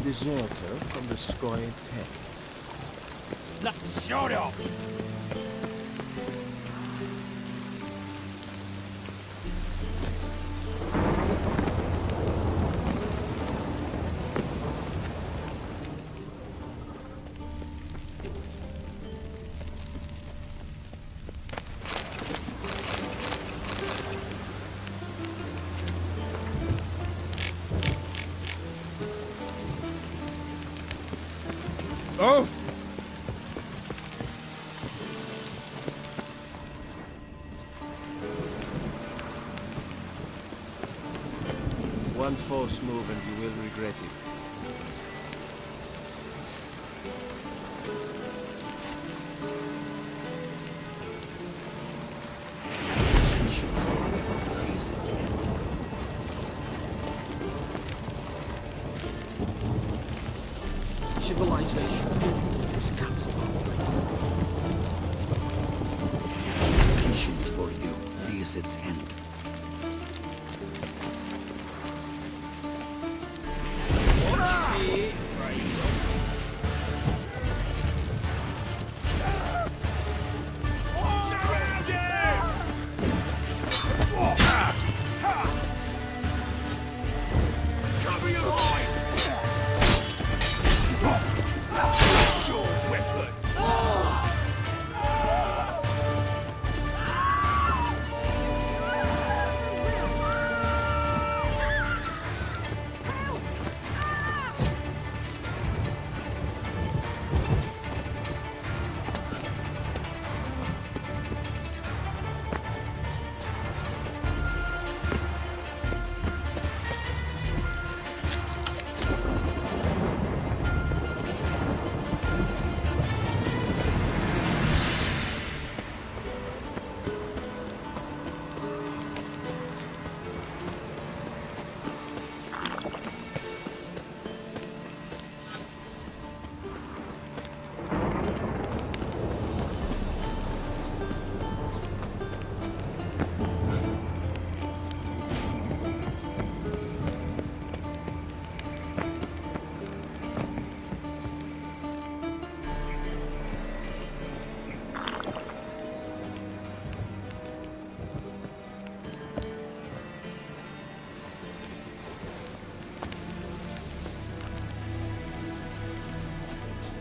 deserter from the Skoye tent. Shut up! Oh! One false move and you will regret it. Civilization builds this capital. Patience for you nears its end.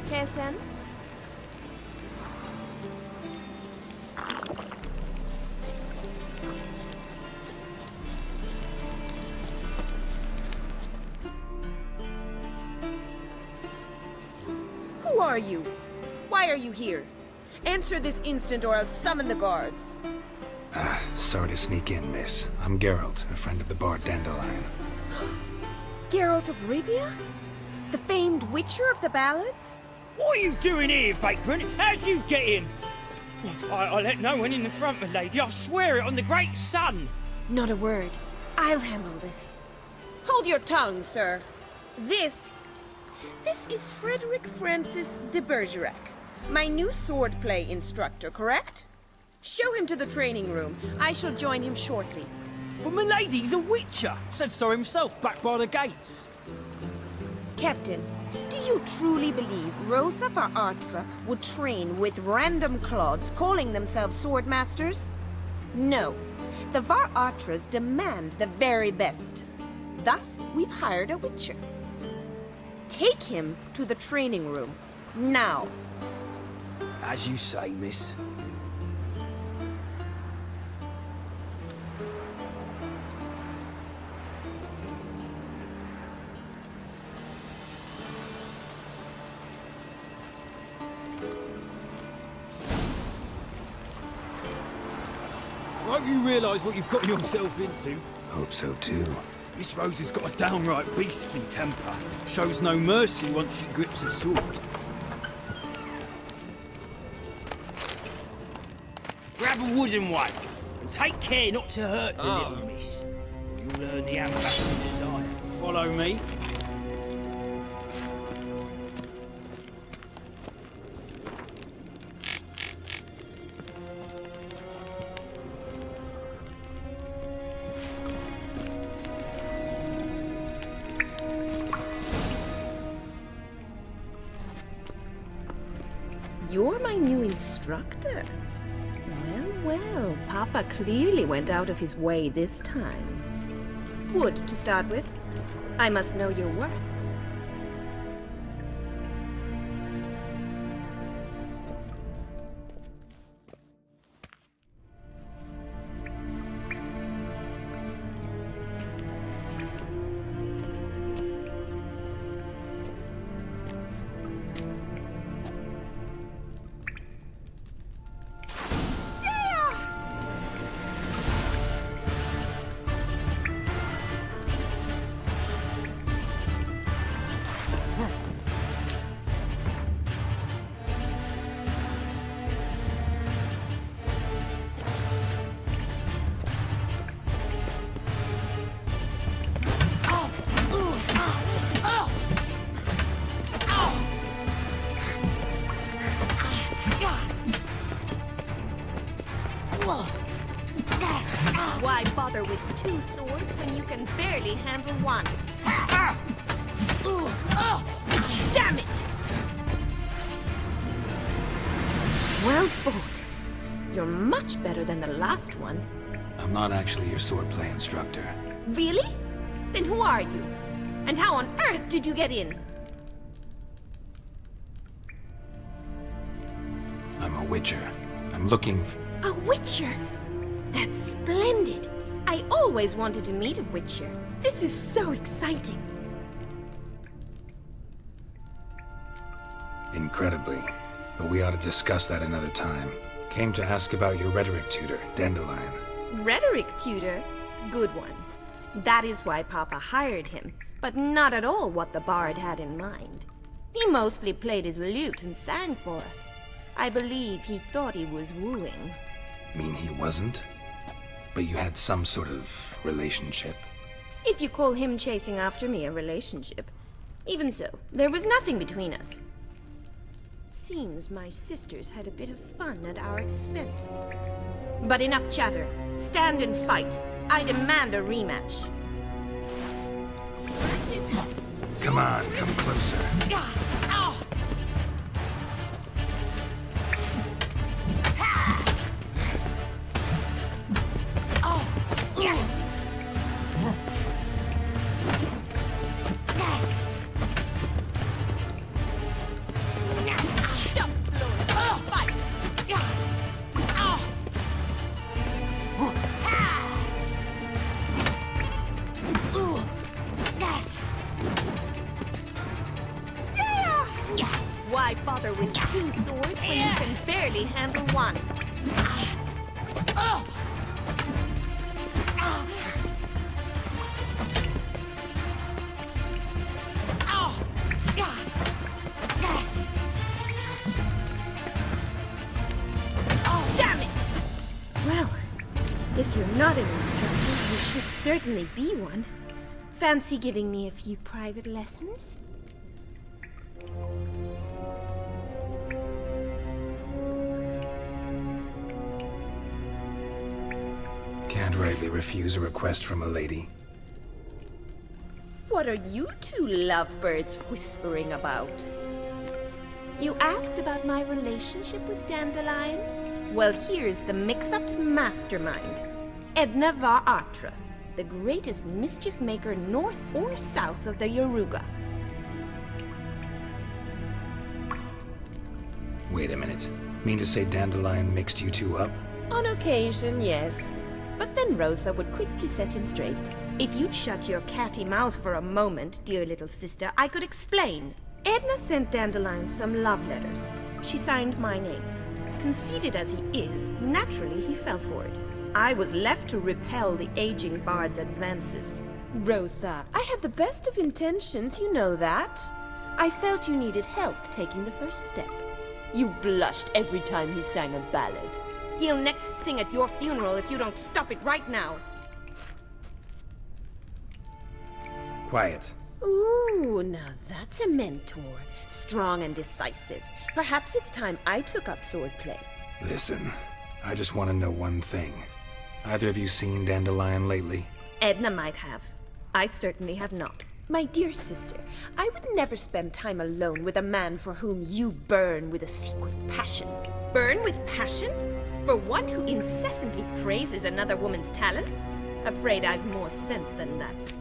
KSN? Who are you? Why are you here? Answer this instant or I'll summon the guards. Sorry to sneak in, miss. I'm Geralt, a friend of the Bard Dandelion. Geralt of Rivia? The famed Witcher of the ballads? What are you doing here, vagrant? How'd you get in? I let no one in the front, my lady. I swear it on the great sun. Not a word. I'll handle this. Hold your tongue, sir. This is Frederick Francis de Bergerac, my new swordplay instructor, correct? Show him to the training room. I shall join him shortly. But my lady's a witcher. Said so himself back by the gates. Captain, do you truly believe Rosa var Artra would train with random clods calling themselves sword masters? No. The var Artras demand the very best. Thus, we've hired a witcher. Take him to the training room. Now. As you say, miss. Won't you realise what you've got yourself into? Hope so too. Miss Rose has got a downright beastly temper. Shows no mercy once she grips a sword. Grab a wooden one, and take care not to hurt the little miss. You'll learn the ambassador's desire. Follow me. You're my new instructor. Well, Papa clearly went out of his way this time. Wood, to start with. I must know your worth. Why bother with two swords when you can barely handle one? Damn it! Well fought. You're much better than the last one. I'm not actually your swordplay instructor. Really? Then who are you? And how on earth did you get in? I'm a witcher. I'm looking for... A witcher? That's splendid. I always wanted to meet a witcher. This is so exciting. Incredibly. But we ought to discuss that another time. Came to ask about your rhetoric tutor, Dandelion. Rhetoric tutor? Good one. That is why Papa hired him, but not at all what the bard had in mind. He mostly played his lute and sang for us. I believe he thought he was wooing. Mean he wasn't? But you had some sort of relationship. If you call him chasing after me a relationship. Even so, there was nothing between us. Seems my sisters had a bit of fun at our expense. But enough chatter. Stand and fight. I demand a rematch. Come on, come closer. Why bother with two swords when you can barely handle one? Damn it! Well, if you're not an instructor, you should certainly be one. Fancy giving me a few private lessons? Can't rightly refuse a request from a lady. What are you two lovebirds whispering about? You asked about my relationship with Dandelion? Well, here's the mix-up's mastermind. Edna var Atra, the greatest mischief maker north or south of the Yaruga. Wait a minute. Mean to say Dandelion mixed you two up? On occasion, yes. But then Rosa would quickly set him straight. If you'd shut your catty mouth for a moment, dear little sister, I could explain. Edna sent Dandelion some love letters. She signed my name. Conceited as he is, naturally he fell for it. I was left to repel the aging bard's advances. Rosa, I had the best of intentions, you know that. I felt you needed help taking the first step. You blushed every time he sang a ballad. He'll next sing at your funeral if you don't stop it right now. Quiet. Ooh, now that's a mentor. Strong and decisive. Perhaps it's time I took up swordplay. Listen, I just want to know one thing. Either of you seen Dandelion lately? Edna might have. I certainly have not. My dear sister, I would never spend time alone with a man for whom you burn with a secret passion. Burn with passion? For one who incessantly praises another woman's talents? Afraid I've more sense than that.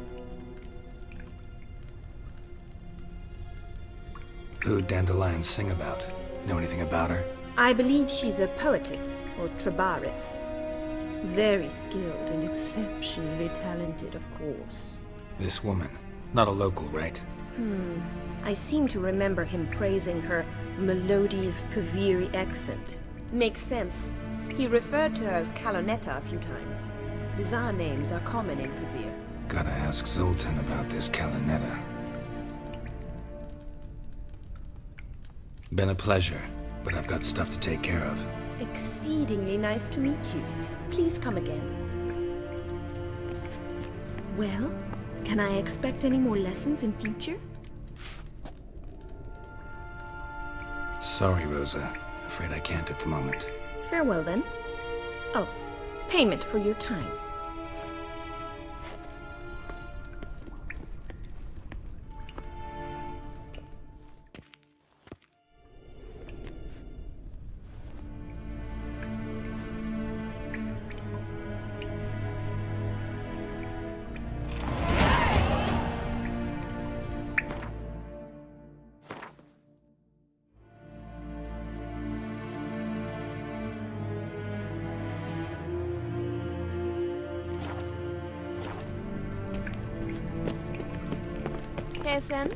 Who'd Dandelion sing about? Know anything about her? I believe she's a poetess, or Trebaritz. Very skilled and exceptionally talented, of course. This woman. Not a local, right? I seem to remember him praising her melodious Kaviri accent. Makes sense. He referred to her as Kalonetta a few times. Bizarre names are common in Kavir. Gotta ask Zoltan about this Kalonetta. Been a pleasure, but I've got stuff to take care of. Exceedingly nice to meet you. Please come again. Well, can I expect any more lessons in future? Sorry, Rosa. Afraid I can't at the moment. Farewell then. Oh, payment for your time. KSN?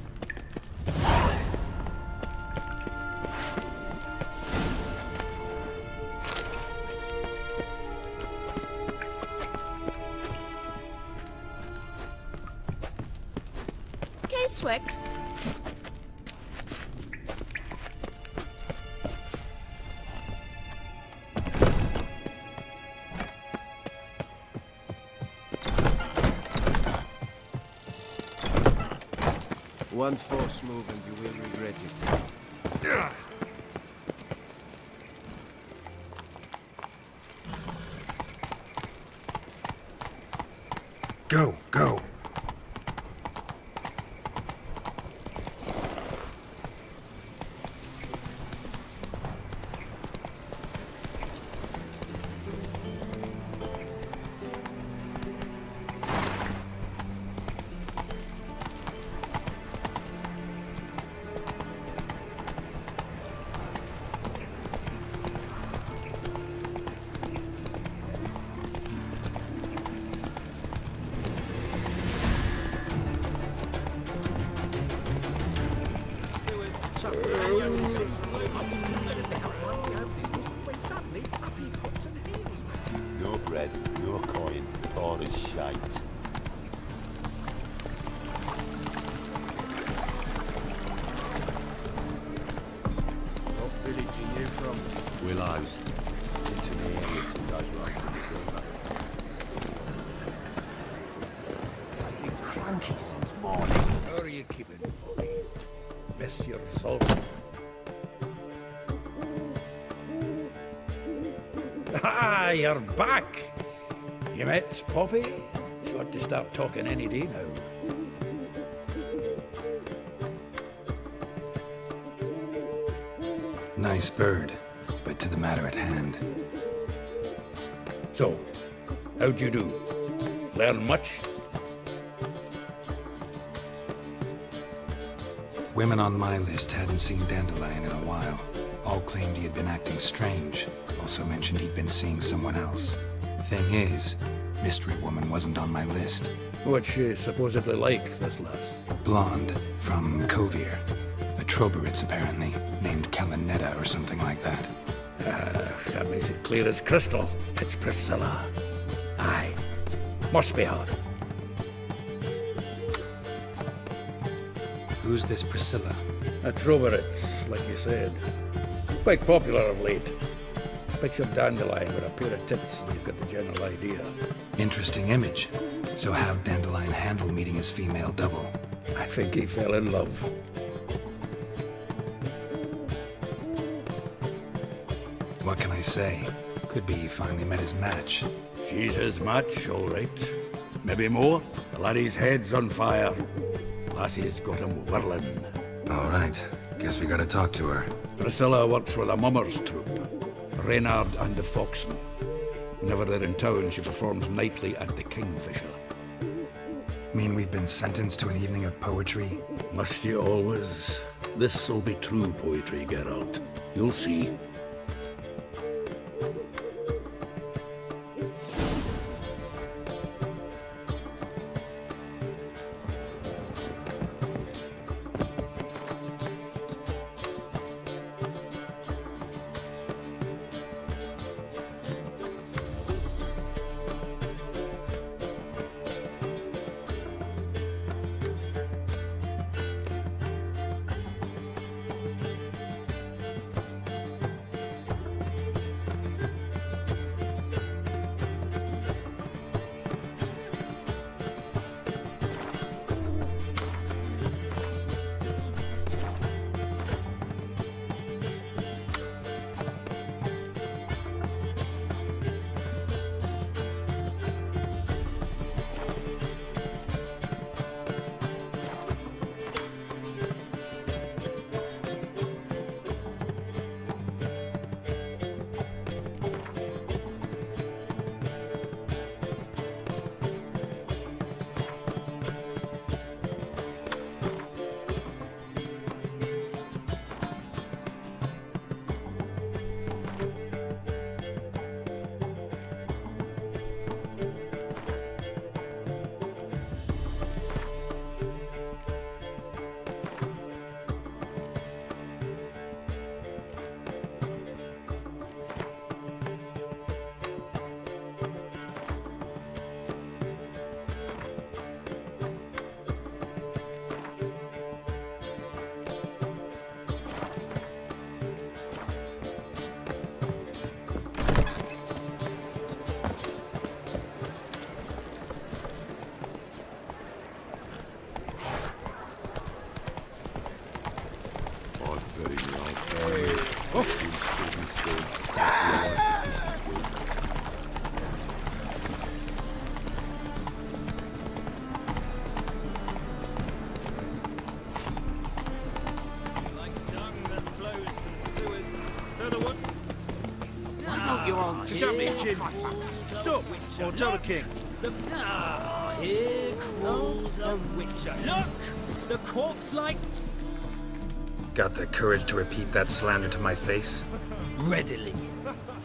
K-Swex. One false move and you will regret it. Go, go. No bread, no coin, all is shite. What village are you from? Willows. Sits in the area till goes right from the silver. I've been cranky since morning. How are you keeping, Bobby? Miss your salt? Ah, you're back! You met Poppy? She ought to start talking any day now. Nice bird, but to the matter at hand. So, how'd you do? Learn much? Women on my list hadn't seen Dandelion in a while. All claimed he had been acting strange. Also mentioned he'd been seeing someone else. Thing is, Mystery Woman wasn't on my list. What's she supposedly like, this lass? Blonde, from Kovir. A Troberitz, apparently, named Kalonetta or something like that. That makes it clear as crystal. It's Priscilla. Aye. Must be her. Who's this Priscilla? A Troberitz, like you said. Quite popular of late. Picture Dandelion with a pair of tits and you've got the general idea. Interesting image. So how'd Dandelion handle meeting his female double? I think he fell in love. What can I say? Could be he finally met his match. She's his match, all right. Maybe more. The laddie's head's on fire. Lassie's got him whirling. All right. Guess we gotta talk to her. Priscilla works for the Mummers troupe. Reynard and the Foxen. Whenever they're in town, she performs nightly at the Kingfisher. Mean we've been sentenced to an evening of poetry? Must you always? This'll be true poetry, Geralt. You'll see. Stop, or tell the king. Here crawls a witcher. Look! The corpse-like... Got the courage to repeat that slander to my face? Readily.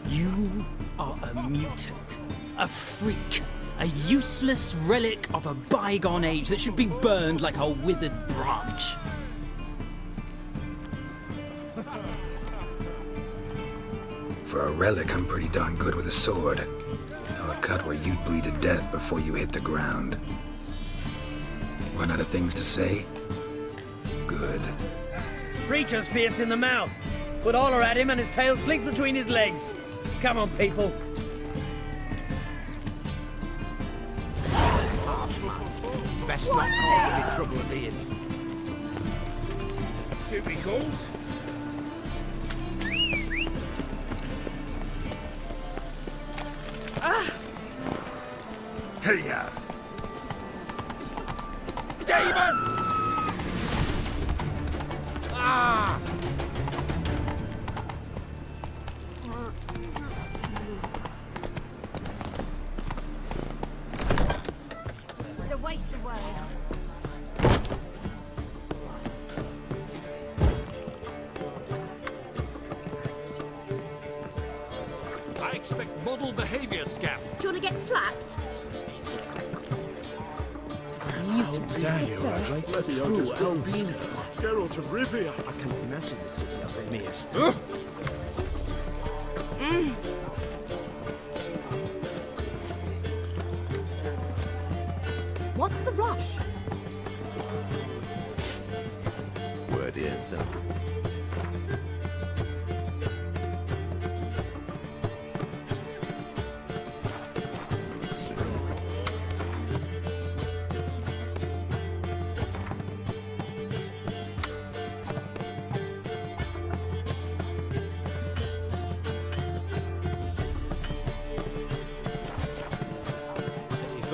You are a mutant. A freak. A useless relic of a bygone age that should be burned like a withered branch. For a relic, I'm pretty darn good with a sword. Know a cut where you'd bleed to death before you hit the ground. Run out of things to say? Good. Creature's fierce in the mouth. Put holler at him and his tail slinks between his legs. Come on, people. Best not cause any trouble at the inn. Duty calls. Hey-ya! Demon! Ah! It's a waste of words. I expect model behavior, scamp. Do you want to get slapped? How dare you act like a true albino? Geralt of Rivia. I can imagine the city up there near us. What's the rush? Word is that.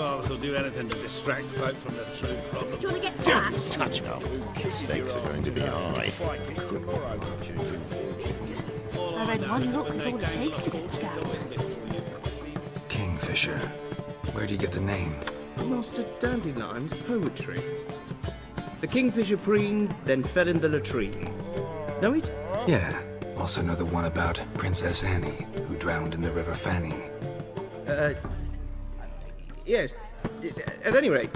fathers will do anything to distract folk from the true problem. Do you want to get Don't slapped? touch me. Stakes are going to be high. I read one look is all it takes to get scouts. Kingfisher. Where do you get the name? Master Dandelion's poetry. The kingfisher preened, then fell in the latrine. Know it? Yeah. Also know the one about Princess Annie, who drowned in the River Fanny. Yes. At any rate,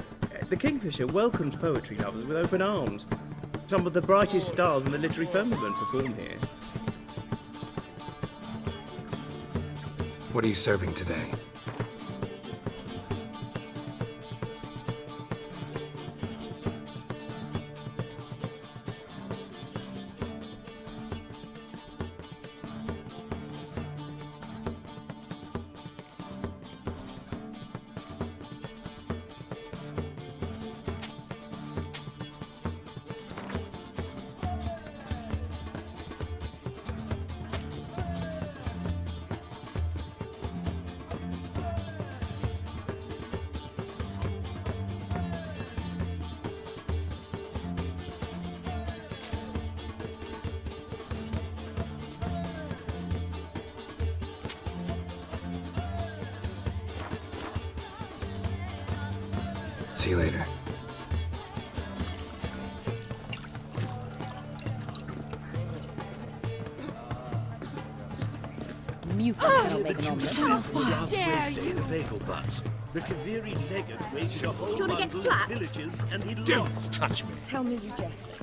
the kingfisher welcomes poetry lovers with open arms. Some of the brightest stars in the literary firmament perform here. What are you serving today? See you later. Mute cannot make an omelette. How dare Stay you? the vehicle butts. The Kaviri legate raided a whole Do you wanna get bundle of slapped? villages and he Don't lost. touch me. Tell me you jest.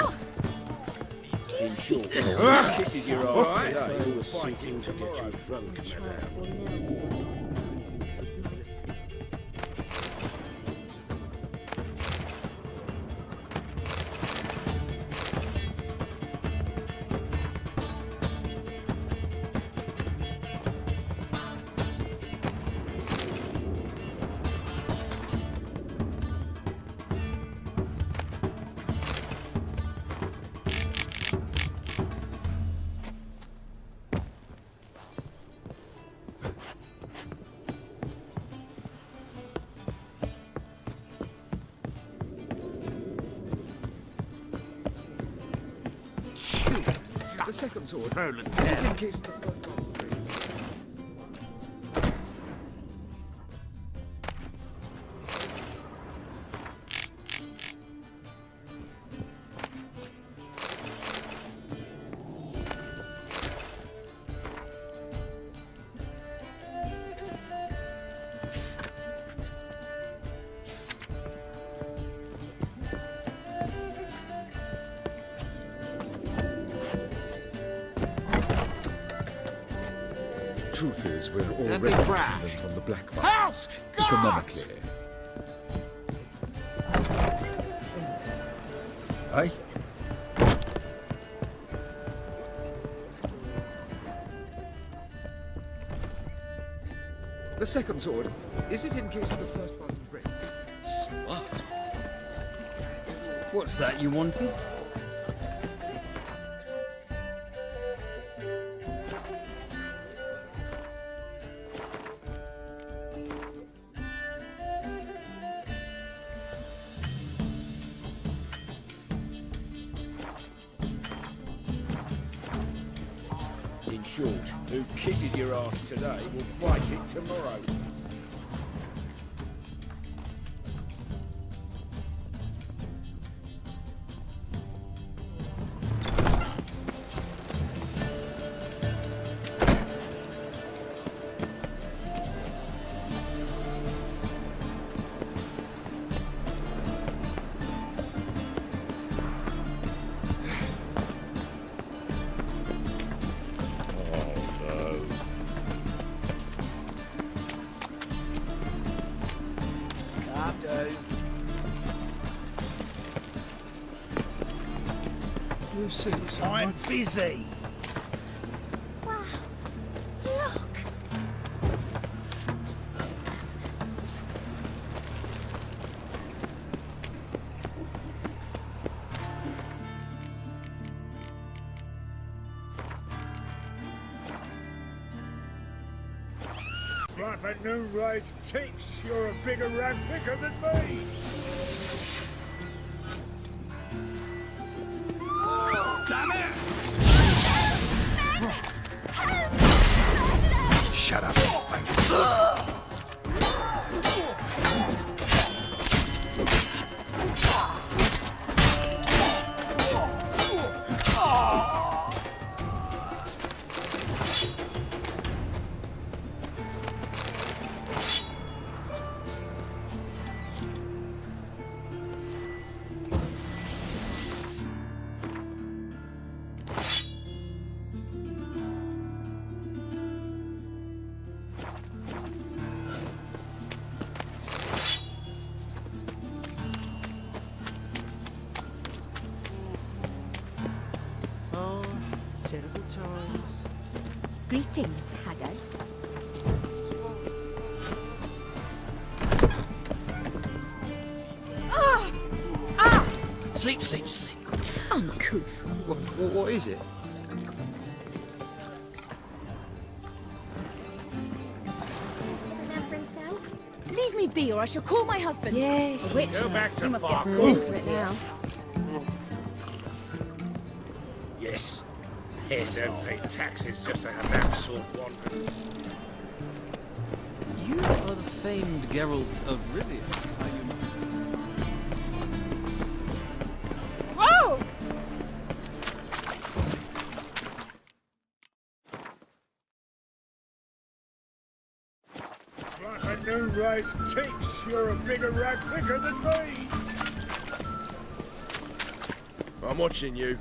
Ow! Do you seek to Kisses your ass today. Who was seeking to get you drunk, chance madame. for no? Is not. The second sword. Roland. Is it in case... Truth is, we're already bit brash. dependent on the black market, House! economically. Aye? The second sword. Is it in case of the first one break? Smart. What's that you wanted? In short, who kisses your ass today will bite it tomorrow. You see, I'm busy. Wow. Look. Flapper Noonrise thinks you're a bigger rat picker than me. Damn it! Shut up, Spike. Greetings, Haggard. Sleep, sleep, sleep. Uncouth. What is it? Man for himself? Leave me be, or I shall call my husband. Yes. Which Go back to You must get Bark. bored for it now. Yes. Yes, don't pay taxes just to have that sort one. You are the famed Geralt of Rivia, are you not? Whoa! Flapper Noonrise thinks you're a bigger rat picker than me. I'm watching you.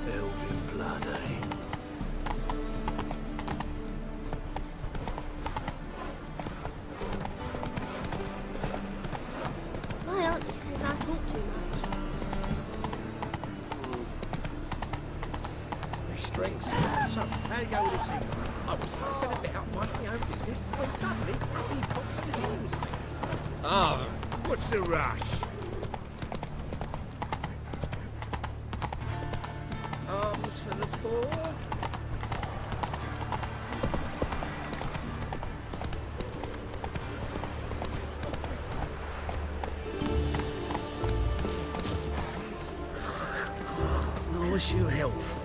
Elven blood, eh? My auntie says I talk too much. Strange. So, how you go with this thing? I was having a bit up minding my own business when suddenly he pops and heals me. Ah, what's the rush? Arms for the poor. I wish you health.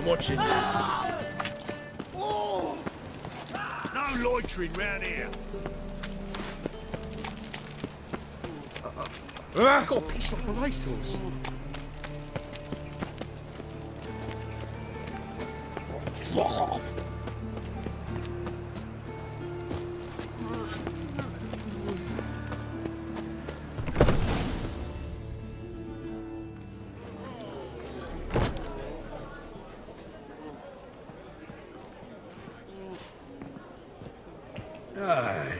I'm watching you. No loitering round here. I've got a piece like a racehorse. Rock off.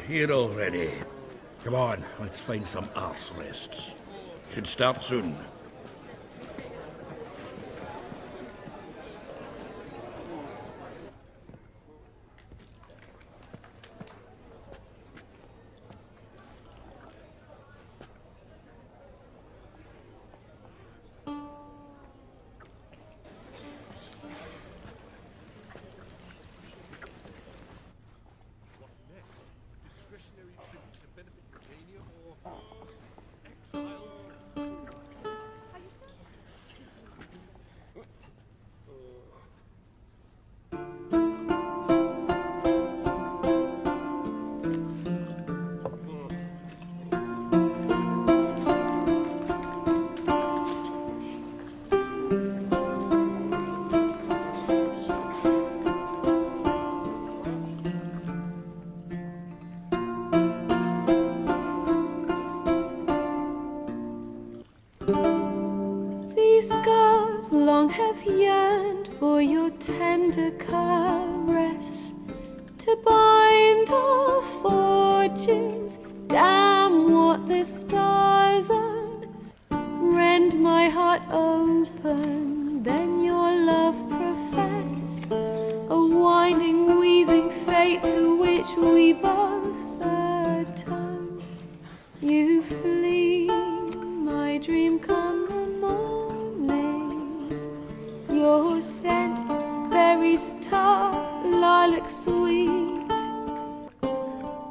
Here already. Come on, let's find some arse rests. Should start soon. These scars long have yearned for your tender caress, to bind our fortunes. Damn what the stars own. Rend my heart open, then your love profess, a winding, weaving fate to which we both atone. You flee, my dream come the morning. Your scent, berries tart, lilac sweet.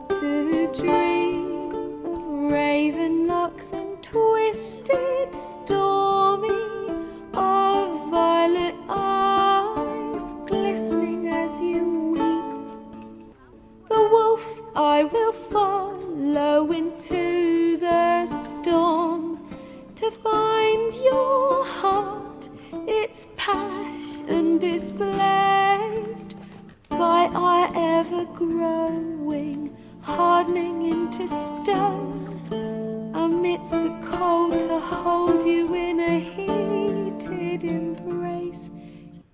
To dream of raven locks and twisted, stormy, of violet eyes glistening as you weep. The wolf I will follow into the storm, to find your heart, its passion displaced by our ever-growing, hardening into stone. Amidst the cold, to hold you in a heated embrace.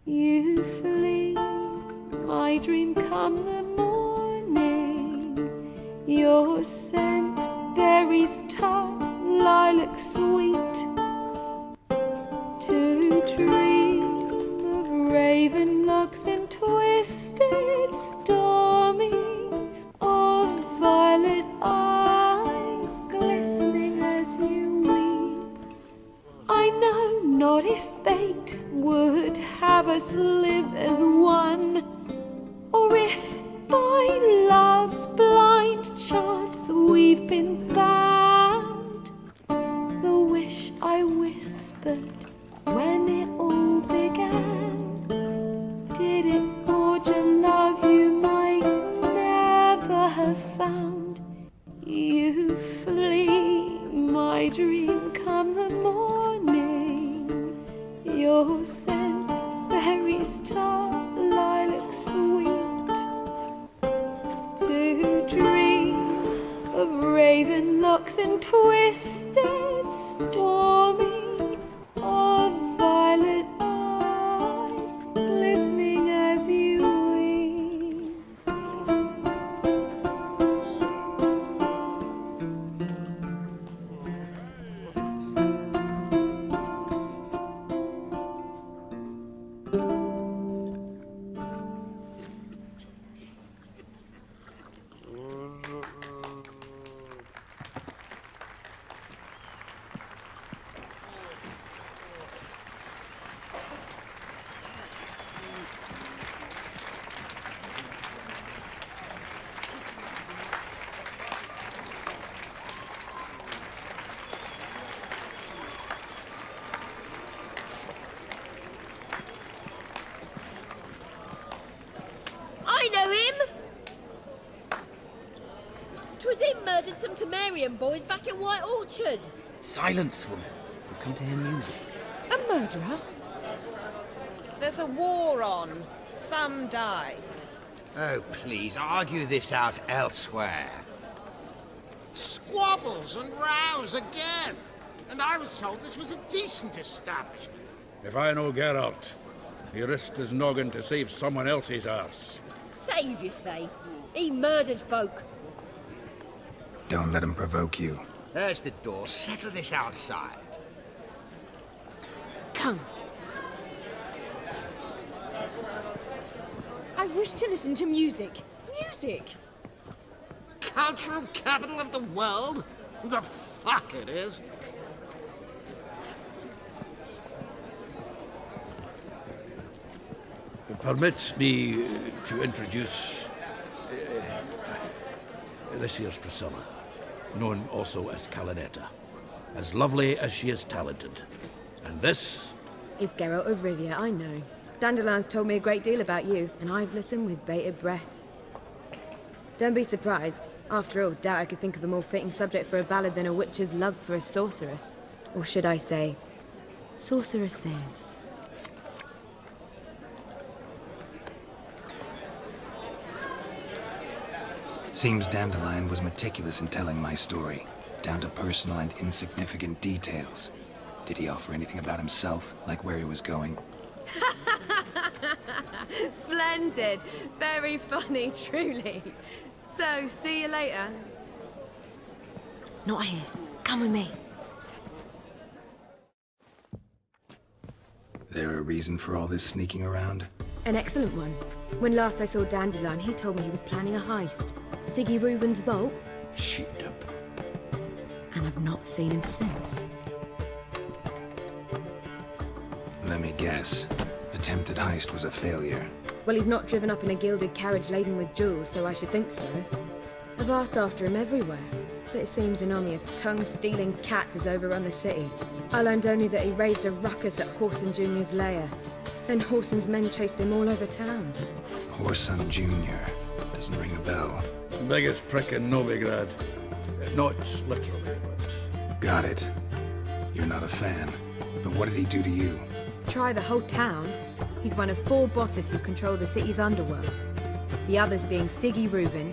You flee, my dream come the morning. Your scent, berries tart, lilac sweet. To dream of raven locks and twisted, stormy, of violet eyes glistening as you weep. I know not if fate would have us live as one, or if by love's blind chance we've been bound. The wish I whispered when it all began, did it forge a love you might never have found? You flee, my dream come the morning. Your scent, berries tart, lilac sweet. To dream of raven locks and twisted, stormy, of violet eyes glistening as you weep. Ransom to Marion boys back at White Orchard. Silence, woman. We've come to hear music. A murderer? There's a war on. Some die. Oh, please, argue this out elsewhere. Squabbles and rows again. And I was told this was a decent establishment. If I know Geralt, he risked his noggin to save someone else's arse. Save, you say? He murdered folk. Don't let him provoke you. There's the door. Settle this outside. Come. I wish to listen to music. Music? Cultural capital of the world? The fuck it is. Permits me to introduce this here's Priscilla, known also as Calinetta. As lovely as she is talented. And this? It's Geralt of Rivia, I know. Dandelion's told me a great deal about you, and I've listened with bated breath. Don't be surprised. After all, doubt I could think of a more fitting subject for a ballad than a witch's love for a sorceress. Or should I say, sorceresses. Seems Dandelion was meticulous in telling my story, down to personal and insignificant details. Did he offer anything about himself, like where he was going? Splendid. Very funny, truly. So, see you later. Not here. Come with me. There a reason for all this sneaking around? An excellent one. When last I saw Dandelion, he told me he was planning a heist. Siggy Reuven's vault. Sheepdip. And I've not seen him since. Let me guess. Attempted heist was a failure. Well, he's not driven up in a gilded carriage laden with jewels, so I should think so. I've asked after him everywhere, but it seems an army of tongue-stealing cats has overrun the city. I learned only that he raised a ruckus at Whoreson Jr.'s lair. Then Whoreson's men chased him all over town. Whoreson Jr. Doesn't ring a bell. Biggest prick in Novigrad. Not literally, but... Got it. You're not a fan. But what did he do to you? Try the whole town. He's one of 4 bosses who control the city's underworld. The others being Siggy Reuven,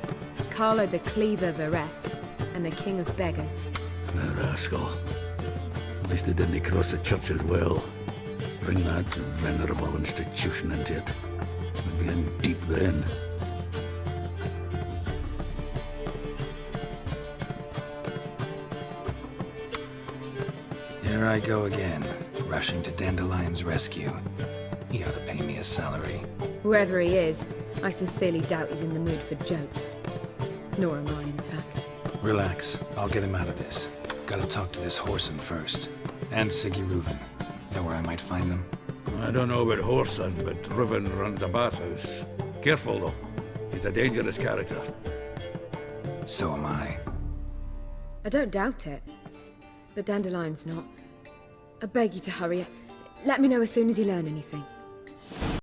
Carlo the Cleaver Varese, and the King of Beggars. The rascal. At least they didn't cross the church as well. Bring that venerable institution into it. We'd be in deep then. Here I go again, rushing to Dandelion's rescue. He ought to pay me a salary. Wherever he is, I sincerely doubt he's in the mood for jokes. Nor am I, in fact. Relax, I'll get him out of this. Gotta talk to this Whoreson first. And Siggy Reuven. Know where I might find them? I don't know about Whoreson, but Reuven runs a bathhouse. Careful, though. He's a dangerous character. So am I. I don't doubt it. But Dandelion's not. I beg you to hurry. Let me know as soon as you learn anything.